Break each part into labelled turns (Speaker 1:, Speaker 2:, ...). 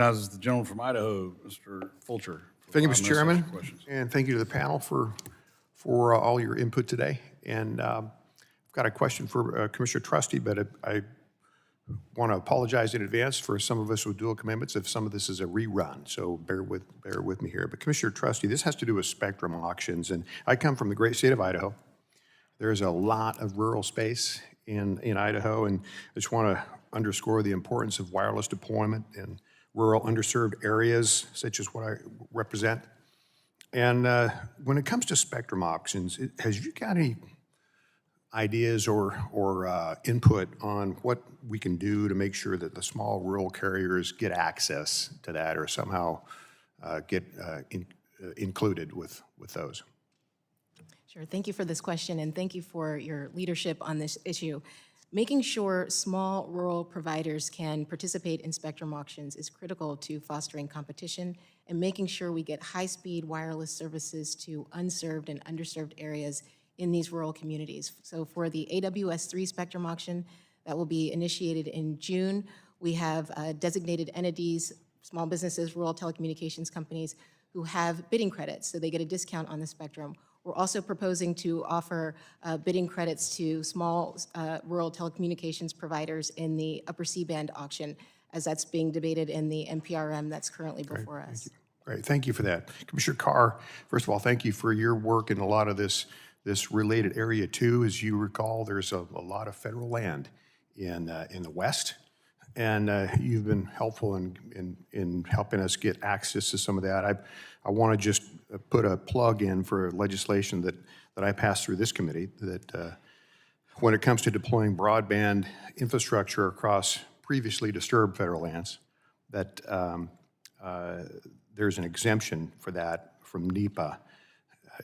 Speaker 1: As the gentleman from Idaho, Mr. Fulcher.
Speaker 2: Thank you,
Speaker 1: for
Speaker 2: Mr.
Speaker 1: 5 minutes
Speaker 2: Chairman,
Speaker 1: for questions.
Speaker 2: and thank you to the panel for all your input today. And I've got a question for Commissioner Trusty, but I want to apologize in advance for some of us with dual commitments if some of this is a rerun, so bear with me here. But Commissioner Trusty, this has to do with spectrum auctions, and I come from the great state of Idaho. There's a lot of rural space in Idaho, and I just want to underscore the importance of wireless deployment in rural underserved areas, such as what I represent. And when it comes to spectrum auctions, has you got any ideas or input on what we can do to make sure that the small rural carriers get access to that or somehow get included with those?
Speaker 3: Sure. Thank you for this question, and thank you for your leadership on this issue. Making sure small rural providers can participate in spectrum auctions is critical to fostering competition and making sure we get high-speed wireless services to unserved and underserved areas in these rural communities. So for the AWS-3 spectrum auction that will be initiated in June, we have designated entities, small businesses, rural telecommunications companies who have bidding credits, so they get a discount on the spectrum. We're also proposing to offer bidding credits to small rural telecommunications providers in the upper C-band auction, as that's being debated in the NPRM that's currently before us.
Speaker 2: Great, thank you for that. Commissioner Carr, first of all, thank you for your work in a lot of this related area too. As you recall, there's a lot of federal land in the West, and you've been helpful in helping us get access to some of that. I want to just put a plug in for legislation that I passed through this committee that when it comes to deploying broadband infrastructure across previously disturbed federal lands, that there's an exemption for that from NEPA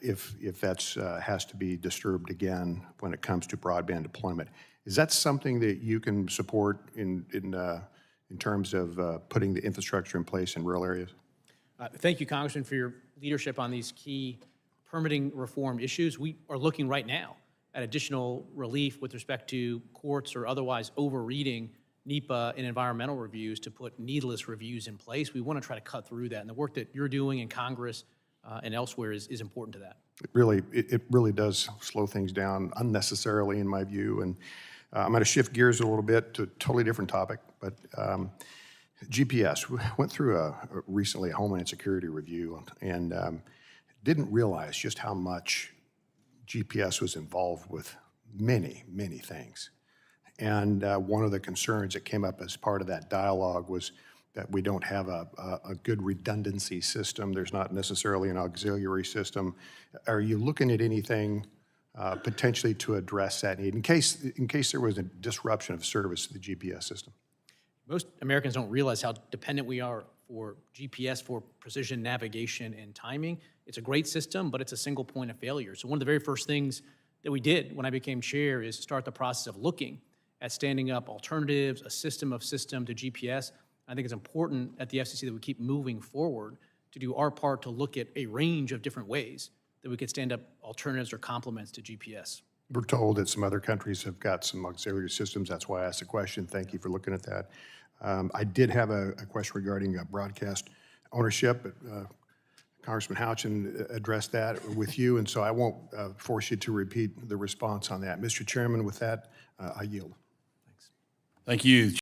Speaker 2: if that's has to be disturbed again when it comes to broadband deployment. Is that something that you can support in terms of putting the infrastructure in place in rural areas?
Speaker 4: Thank you, Congressman, for your leadership on these key permitting reform issues. We are looking right now at additional relief with respect to courts or otherwise overreading NEPA and environmental reviews to put needless reviews in place. We want to try to cut through that, and the work that you're doing in Congress and elsewhere is important to that.
Speaker 2: It really does slow things down unnecessarily, in my view. And I'm going to shift gears a little bit to a totally different topic, but GPS. We went through recently a Homeland Security review and didn't realize just how much GPS was involved with many, many things. And one of the concerns that came up as part of that dialogue was that we don't have a good redundancy system. There's not necessarily an auxiliary system. Are you looking at anything potentially to address that need in case there was a disruption of service to the GPS system?
Speaker 4: Most Americans don't realize how dependent we are for GPS for precision navigation and timing. It's a great system, but it's a single point of failure. So one of the very first things that we did when I became chair is start the process of looking at standing up alternatives, a system of system to GPS. I think it's important at the FCC that we keep moving forward to do our part to look at a range of different ways that we could stand up alternatives or complements to GPS.
Speaker 2: We're told that some other countries have got some auxiliary systems. That's why I asked the question. Thank you for looking at that. I did have a question regarding broadcast ownership. Congressman Houchin addressed that with you, and so I won't force you to repeat the response on that. Mr. Chairman, with that, I yield.
Speaker 1: Thank you.